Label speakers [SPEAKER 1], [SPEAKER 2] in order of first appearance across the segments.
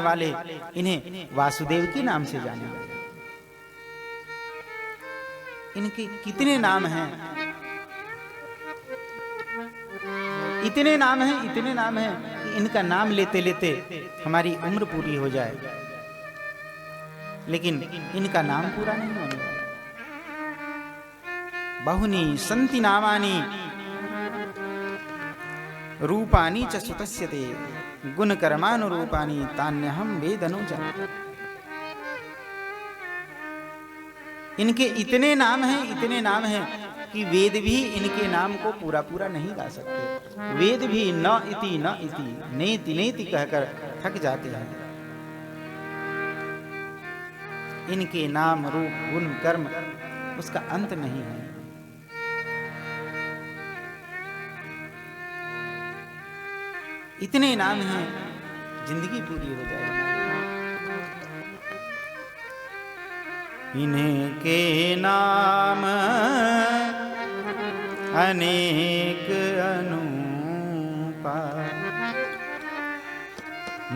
[SPEAKER 1] वाले इन्हें वासुदेव के नाम से जाने जाते। इनके कितने नाम हैं, इतने नाम हैं, इतने नाम हैं कि इनका नाम लेते लेते हमारी उम्र पूरी हो जाए, लेकिन इनका नाम पूरा नहीं होने वाला। बहुनी संति नामानि रूपानि च सुतस्य ते गुण कर्मानुरूपानि तान्यहं वेदनुजम्। इनके इतने नाम हैं, इतने नाम हैं कि वेद भी इनके नाम को पूरा पूरा नहीं गा सकते। वेद भी न इति न इति नेति नेति कहकर थक जाते हैं। इनके नाम रूप गुण कर्म उसका अंत नहीं है। इतने नाम हैं, जिंदगी पूरी हो जाएगी। इनके नाम अनेक अनूपा,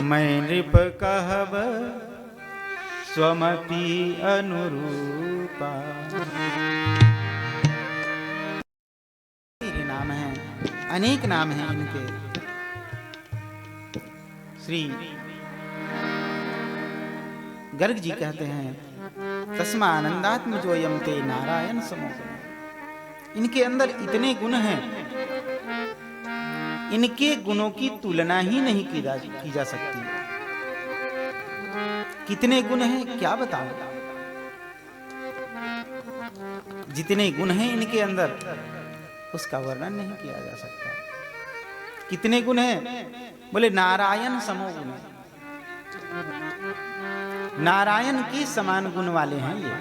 [SPEAKER 1] मैं नृप कहब स्वमपि अनुरूपा। ये नाम हैं, अनेक नाम हैं इनके। श्री गर्ग जी कहते हैं तस्मानंदात्म जोयम ते नारायण समो। इनके अंदर इतने गुण हैं, इनके गुणों की तुलना ही नहीं की जा सकती। कितने गुण हैं क्या बताऊं। जितने गुण हैं इनके अंदर उसका वर्णन नहीं किया जा सकता। कितने गुण हैं, बोले नारायण समो गुण। नारायण के समान गुण वाले हैं ये।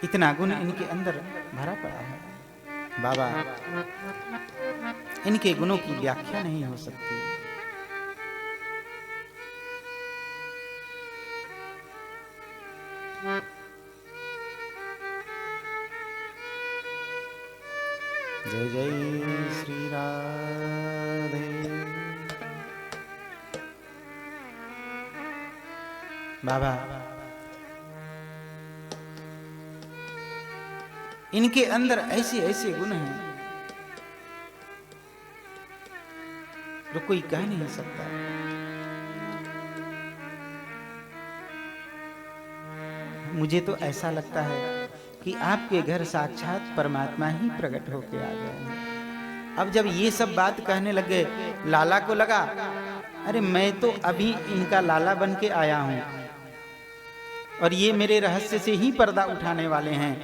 [SPEAKER 1] इतना गुण इनके अंदर भरा पड़ा है। बाबा, इनके गुणों की व्याख्या नहीं हो सकती। जय जय श्री राधे। बाबा, इनके अंदर ऐसे ऐसे गुण हैं जो कोई कह नहीं सकता। मुझे तो ऐसा लगता है कि आपके घर साक्षात परमात्मा ही प्रकट होके आ गए हैं। अब जब ये सब बात कहने लगे, लाला को लगा अरे मैं तो अभी इनका लाला बन के आया हूं और ये मेरे रहस्य से ही पर्दा उठाने वाले हैं।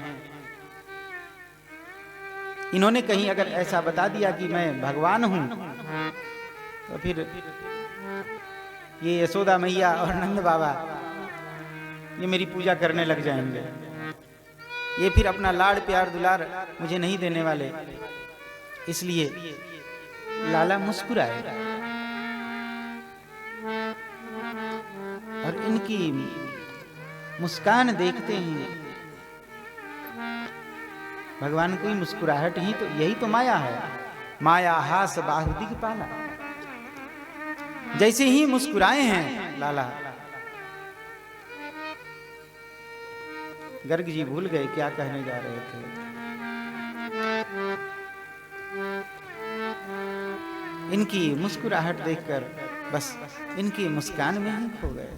[SPEAKER 1] इन्होंने कहीं अगर ऐसा बता दिया कि मैं भगवान हूं तो फिर ये यशोदा मैया और नंद बाबा ये मेरी पूजा करने लग जाएंगे। ये फिर अपना लाड़ प्यार दुलार मुझे नहीं देने वाले। इसलिए लाला मुस्कुराए और इनकी मुस्कान देखते ही भगवान की मुस्कुराहट ही तो, यही तो माया है। माया हास बाहुदिक पाला। जैसे ही मुस्कुराए हैं लाला, गर्ग जी भूल गए क्या कहने जा रहे थे। इनकी मुस्कुराहट देखकर बस इनकी मुस्कान में ही खो गए।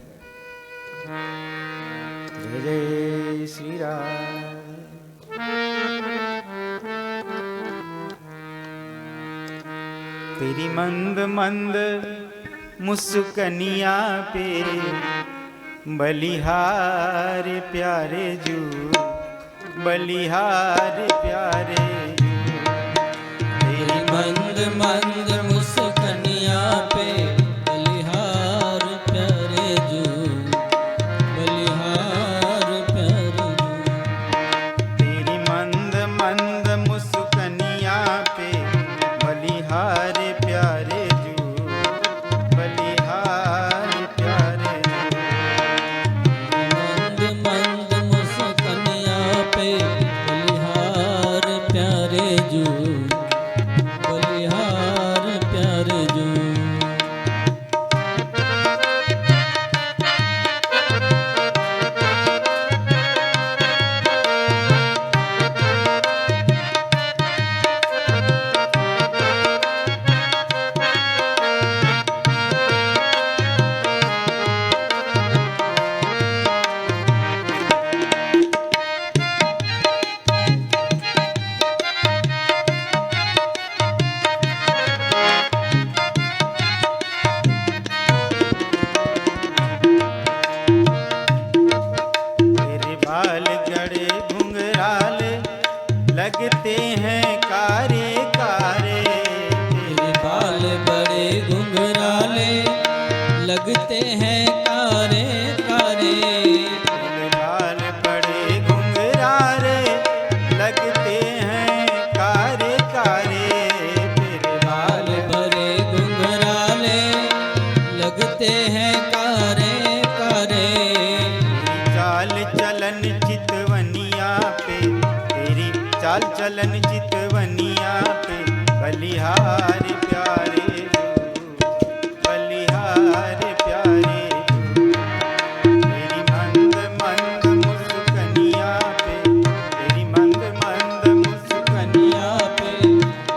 [SPEAKER 1] जय जय श्री राम। तेरी मंद मंद मुस्कनिया पे बलिहार प्यारे जू, बलिहार प्यारे जू।
[SPEAKER 2] तेरी मंद मंद मुस्कनिया पे बलिहार प्यारे जू, बलिहार प्यारे जू।
[SPEAKER 1] तेरी मंद मंद मुस्कनिया पे बलिहार प्यारे जू, बलिहार प्यारे जू।
[SPEAKER 2] मंद मंद मुस्कनिया पे बलिहार प्यारे जू, बलिहार
[SPEAKER 1] बाल गड़े घुंघराले लगते हैं कारे कारे।
[SPEAKER 2] तेरे बाल बड़े घुंघराले लगते हैं कारे कारे।
[SPEAKER 1] तेरे बाल बड़े घुंघराले लगते हैं कारे कारे। तेरे
[SPEAKER 2] बाल बड़े घुंघराले लगते हैं कारे कारे।
[SPEAKER 1] चाल चलन चितवनिया पे, तेरी चाल चलन चितवनिया पे बलिहार प्यारे बलिहार प्यारे। तेरी मंद मंद मुस्कनिया पे, तेरी मंद मंद मुस्कनिया पे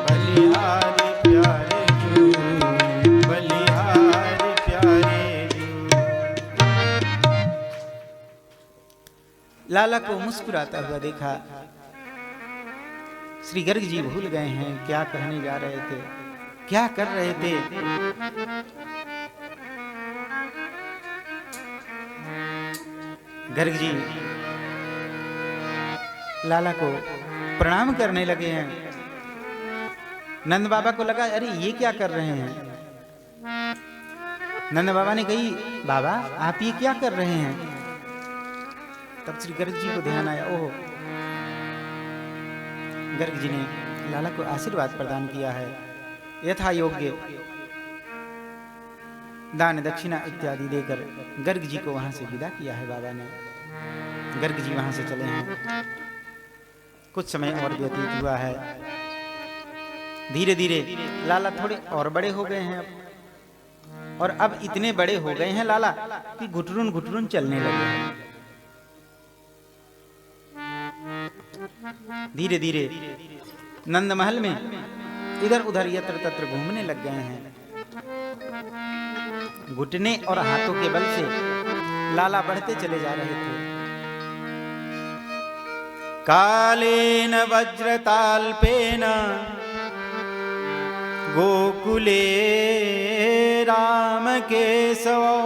[SPEAKER 1] बलिहार प्यारे बलिहार प्यारे। लाला को मुस्कुराता हुआ देखा। श्री गर्ग जी भूल गए हैं क्या कहने जा रहे थे, क्या कर रहे थे। गर्ग जी लाला को प्रणाम करने लगे हैं। नंद बाबा को लगा अरे ये क्या कर रहे हैं। नंद बाबा ने कही बाबा आप ये क्या कर रहे हैं। तब श्री गर्ग जी को ध्यान आया, ओह गर्ग जी ने लाला को आशीर्वाद प्रदान किया है, यथा योग्य दान दक्षिणा इत्यादि देकर गर्ग जी को वहां से विदा किया है बाबा ने। गर्ग जी वहां से चले हैं। कुछ समय और व्यतीत हुआ है। धीरे धीरे लाला थोड़े और बड़े हो गए हैं अब, और अब इतने बड़े हो गए हैं लाला कि घुटरुन घुटरुन चलने लगे हैं। धीरे धीरे नंद महल में इधर उधर यत्र तत्र घूमने लग गए हैं। घुटने और हाथों के बल से लाला बढ़ते चले जा रहे थे। कालेन वज्रताल्पेन गोकुले राम केशवौ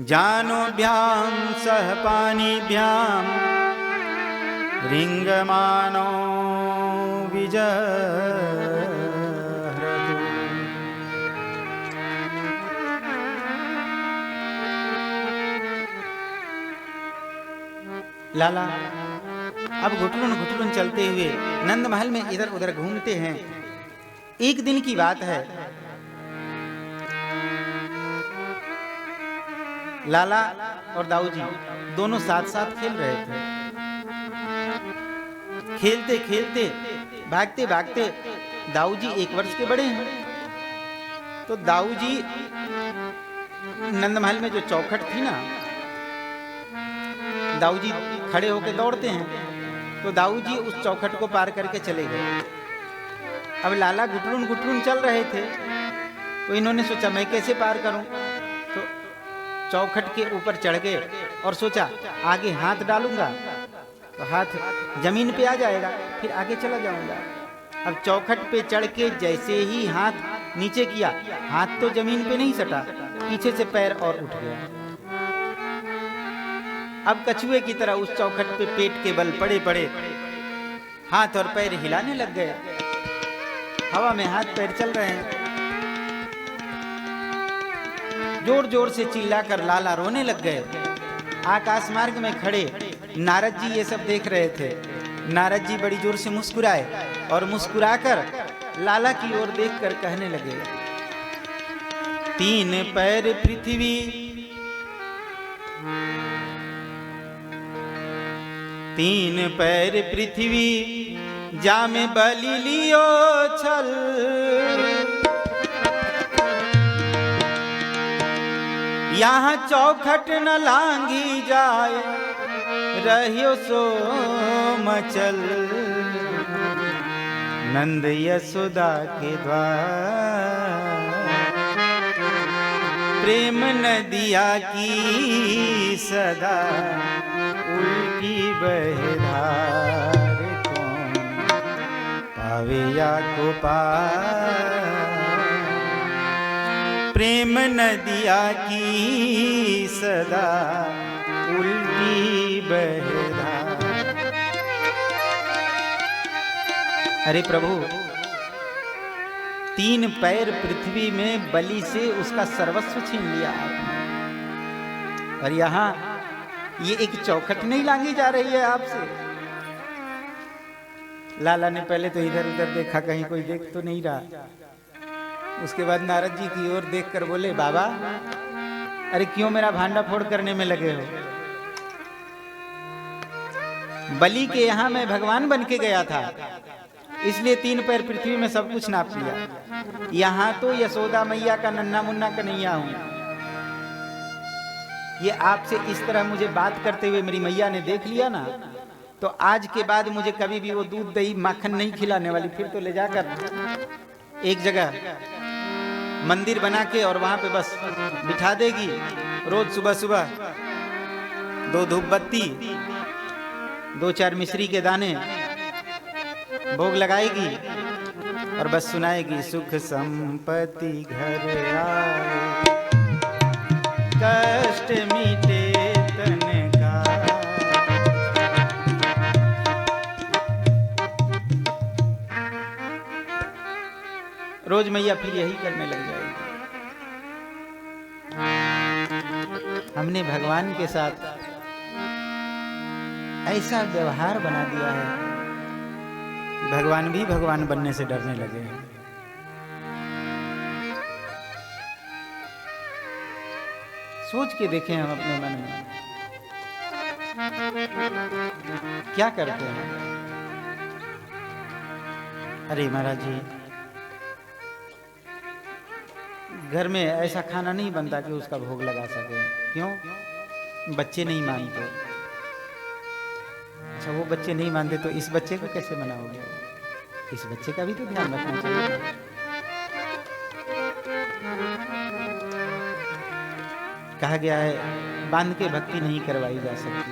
[SPEAKER 1] जानोभ्यां सह पानीभ्यां रिंगमानो विजहरतु। लाला अब घुटरुन घुटरुन चलते हुए नंद महल में इधर उधर घूमते हैं। एक दिन की बात है, लाला और दाऊ जी दोनों साथ साथ खेल रहे थे। खेलते खेलते भागते भागते दाऊ जी 1 वर्ष के बड़े हैं, तो दाऊ जी नंद महल में जो चौखट थी ना, दाऊ जी खड़े होकर दौड़ते हैं, तो दाऊ जी उस चौखट को पार करके चले गए। अब लाला घुटरुन घुटरुन चल रहे थे, तो इन्होंने सोचा मैं कैसे पार करूं, तो चौखट के ऊपर चढ़ गए और सोचा आगे हाथ डालूंगा तो हाथ जमीन पे आ जाएगा, फिर आगे चला जाऊंगा। अब चौखट पे चढ़ के जैसे ही हाथ नीचे किया, हाथ तो जमीन पे नहीं सटा, पीछे से पैर और उठ गया। अब कछुए की तरह उस चौखट पे पेट के बल पड़े पड़े हाथ और पैर हिलाने लग गए। हवा में हाथ पैर चल रहे हैं। जोर जोर से चिल्लाकर लाला रोने लग गए। आकाश मार्ग में खड़े नारद जी ये सब देख रहे थे। नारद जी बड़ी जोर से मुस्कुराए और मुस्कुराकर लाला की ओर देखकर कहने लगे, 3 पैर पृथ्वी, 3 पैर पृथ्वी, जामे बलि लियो छल। यहाँ चौखट न लांगी जाए, रहियो सो मचल। नंद यशोदा के द्वार, प्रेम नदिया की सदा उल्टी बहधार। कौन पावे या को पार, प्रेम नदिया की सदा उल्टी बहरा। अरे प्रभु, 3 पैर पृथ्वी में बलि से उसका सर्वस्व छीन लिया आपने, और यहां ये एक चौखट नहीं लांगी जा रही है आपसे। लाला ने पहले तो इधर उधर देखा, कहीं कोई देख तो नहीं रहा। उसके बाद नारद जी की ओर देखकर बोले, बाबा अरे क्यों मेरा भांडा फोड़ करने में लगे हो? बलि के यहां मैं भगवान बन के गया था, इसलिए 3 पैर पृथ्वी में सब कुछ नाप लिया। यहां तो यशोदा मैया का नन्ना मुन्ना कन्हैया हूं। ये आपसे इस तरह मुझे बात करते हुए मेरी मैया ने देख लिया ना, तो आज के बाद मुझे कभी भी वो दूध दही माखन नहीं खिलाने वाली। फिर तो ले जाकर एक जगह मंदिर बना के और वहां पे बस बिठा देगी। रोज सुबह सुबह 2 धूप बत्ती, 2-4 मिश्री के दाने भोग लगाएगी और बस सुनाएगी, सुख संपत्ति घर आए, कष्ट मिटे तन का। रोज मैया फिर यही करने लग जाएगी। हमने भगवान के साथ ऐसा व्यवहार बना दिया है, भगवान भी भगवान बनने से डरने लगे हैं। सोच के देखें हम अपने मन में क्या करते हैं। अरे महाराज जी, घर में ऐसा खाना नहीं बनता कि उसका भोग लगा सके। क्यों? बच्चे नहीं मानते। अच्छा, वो बच्चे नहीं मानते तो इस बच्चे को कैसे मनाओगे? इस बच्चे का भी तो ध्यान रखना चाहिए। कहा गया है बांध के भक्ति नहीं करवाई जा सकती।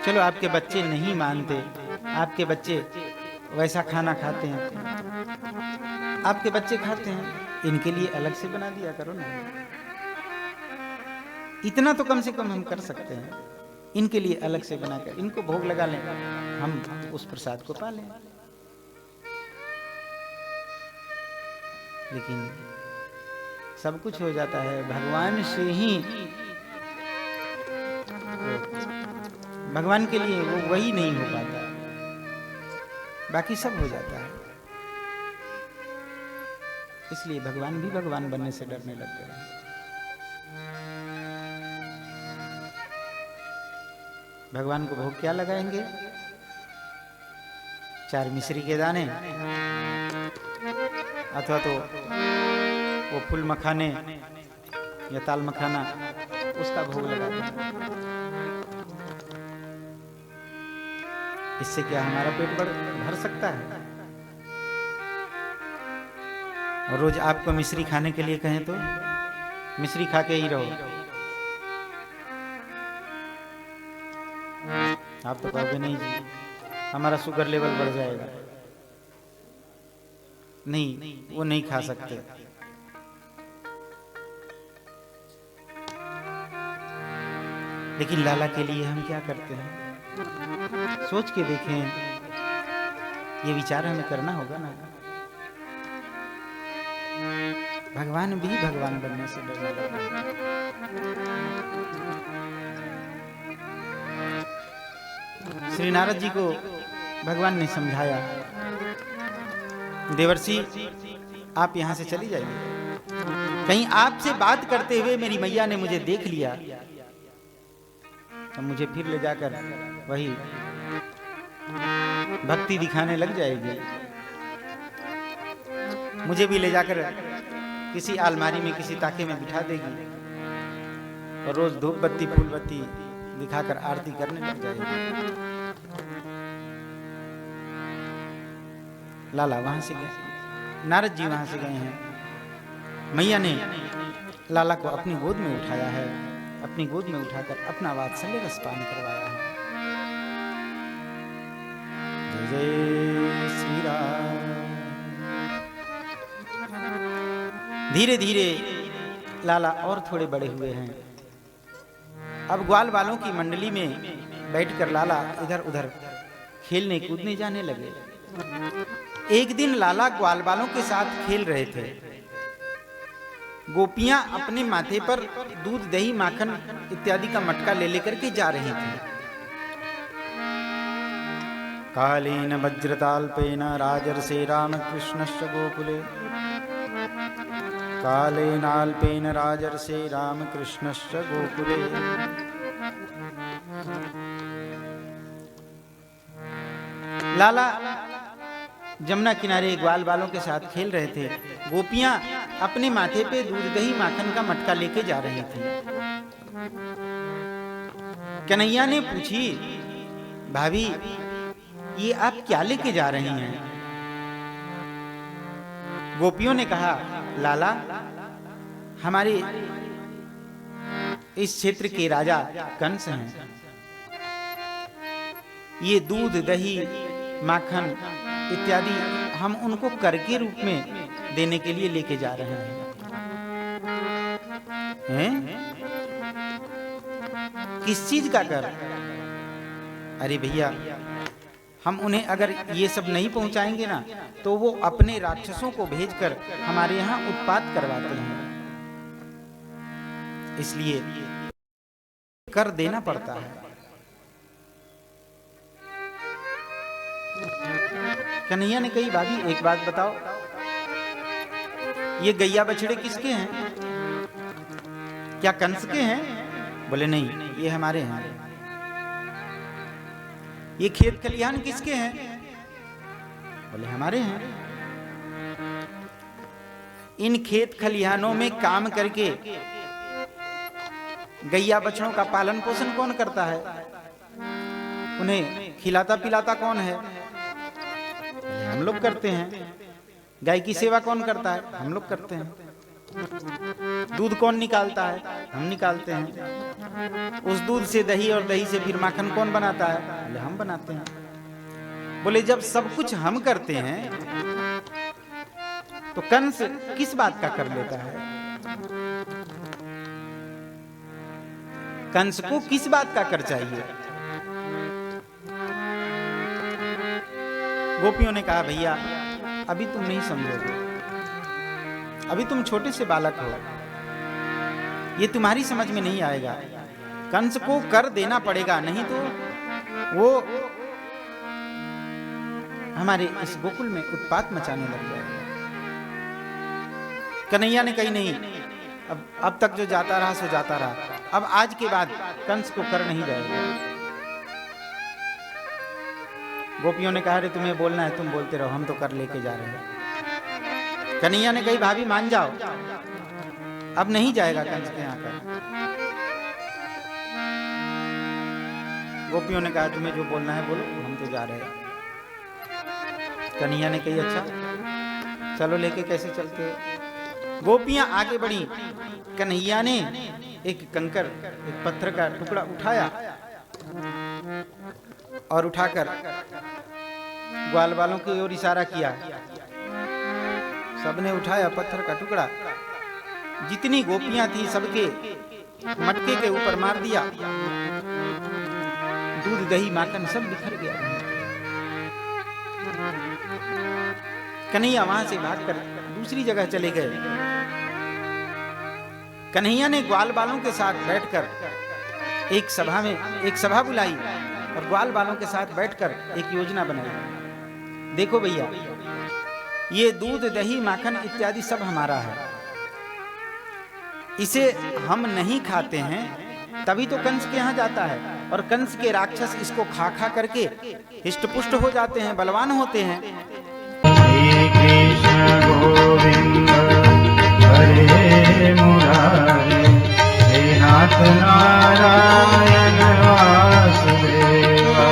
[SPEAKER 1] चलो, आपके बच्चे नहीं मानते, आपके बच्चे वैसा खाना खाते हैं, आपके बच्चे खाते हैं, इनके लिए अलग से बना दिया करो ना। इतना तो कम से कम हम कर सकते हैं, इनके लिए अलग से बनाकर इनको भोग लगा लें, हम उस प्रसाद को पा लें। लेकिन सब कुछ हो जाता है भगवान से ही। भगवान के लिए वो वही नहीं हो पाता, बाकी सब हो जाता है। इसलिए भगवान भी भगवान बनने से डरने लग गए। भगवान को भोग क्या लगाएंगे? 4 मिश्री के दाने, अथवा तो वो फूल मखाने या ताल मखाना, उसका भोग लगा देंगे। इससे क्या हमारा पेट भर सकता है? और रोज आपको मिश्री खाने के लिए कहें तो मिश्री खा के ही रहो। आप तो कहोगे नहीं जी, हमारा शुगर लेवल बढ़ जाएगा। नहीं, वो नहीं खा सकते। लेकिन लाला के लिए हम क्या करते हैं? सोच के देखें, ये विचार हमें करना होगा ना। भगवान भी भगवान बनने से डरने लगा। श्री नारद जी को भगवान ने समझाया, देवर्षि आप यहां से चली जाइए। कहीं आपसे बात करते हुए मेरी मैया ने मुझे देख लिया तो मुझे फिर ले जाकर वही भक्ति दिखाने लग जाएगी। मुझे भी ले जाकर किसी अलमारी में, किसी ताके में बिठा देगी और रोज धूप बत्ती फूल बत्ती दिखाकर आरती करने लग जाएगी। लाला वहां से गए, नारद जी वहां से गए हैं। मैया ने लाला को अपनी गोद में उठाया है, अपनी गोद में उठाकर अपना वात्सल्य रसपान करवाया है। जय जय श्री राम। धीरे धीरे लाला और थोड़े बड़े हुए हैं। अब ग्वाल वालों की मंडली में बैठकर लाला इधर उधर खेलने कूदने जाने लगे। एक दिन लाला ग्वाल वालों के साथ खेल रहे थे। गोपियां अपने माथे पर दूध दही माखन इत्यादि का मटका ले लेकर के जा रही थी। कालेन वज्रताल्पेन राजर्षे रामकृष्णश्च गोकुले, कालेनाल्पेन राजर्षे रामकृष्णश्च गोकुले। लाला जमुना किनारे ग्वाल वालों के साथ खेल रहे थे। गोपियां अपने माथे पे दूध दही माखन का मटका लेके जा रही थी। कन्हैया ने पूछी, भाभी ये आप क्या लेके जा रही हैं? गोपियों ने कहा, लाला हमारे इस क्षेत्र के राजा कंस हैं। ये दूध दही माखन इत्यादि हम उनको कर के रूप में देने के लिए लेके जा रहे हैं। किस चीज का कर? अरे भैया, हम उन्हें अगर ये सब नहीं पहुंचाएंगे ना तो वो अपने राक्षसों को भेजकर हमारे यहाँ उत्पात करवाते हैं, इसलिए कर देना पड़ता है। कन्हैया ने कही, भाभी एक बात बताओ, ये गैया बछड़े किसके हैं? क्या कंस के हैं? बोले नहीं, ये हमारे हैं। ये खेत खलिहान किसके हैं? बोले हमारे हैं। इन खेत खलिहानों में काम करके गैया बछड़ों का पालन पोषण कौन करता है? उन्हें खिलाता पिलाता कौन है? हम लोग करते हैं। गाय की सेवा कौन करता है? हम लोग करते हैं। दूध कौन निकालता है? हम निकालते हैं। उस दूध से दही और दही से फिर माखन कौन बनाता है? बोले हम बनाते हैं। बोले जब सब कुछ हम करते हैं तो कंस किस बात का कर लेता है? कंस को किस बात का कर चाहिए? गोपियों ने कहा, भैया अभी तुम नहीं समझोगे, अभी तुम छोटे से बालक हो, ये तुम्हारी समझ में नहीं आएगा। कंस को कर देना पड़ेगा, नहीं तो वो हमारे इस गोकुल में उत्पात मचाने लग जाएगा। कन्हैया ने कही, नहीं, अब तक जो जाता रहा सो जाता रहा, अब आज के बाद कंस को कर नहीं जाएगा। गोपियों ने कहा, अरे तुम्हें बोलना है तुम बोलते रहो, हम तो कर लेके जा रहे हैं। कन्हैया ने कही, भाभी मान जाओ, अब नहीं जाएगा कंस के यहाँ कर। गोपियों ने कहा, तुम्हें जो बोलना है बोलो, हम तो जा रहे हैं। कन्हैया ने कही, अच्छा चलो, लेके कैसे चलते? गोपियां आगे बढ़ी। कन्हैया ने एक कंकर, एक पत्थर का टुकड़ा उठाया और उठाकर ग्वाल वालों की ओर इशारा किया। सबने उठाया पत्थर का टुकड़ा, जितनी गोपियां थी सबके मटके के ऊपर मार दिया। दूध दही माखन सब बिखर गया। कन्हैया वहां से भागकर दूसरी जगह चले गए। कन्हैया ने ग्वाल वालों के साथ बैठकर एक सभा बुलाई और ग्वाल वालों के साथ बैठकर एक योजना बनाई। देखो भैया, ये दूध दही माखन इत्यादि सब हमारा है, इसे हम नहीं खाते हैं तभी तो कंस के यहाँ जाता है, और कंस के राक्षस इसको खा खा करके हिष्ट पुष्ट हो जाते हैं, बलवान होते हैं।
[SPEAKER 3] कृष्ण गोविंद हरे मुरारे, हे नाथ नारायण वासुदेवा।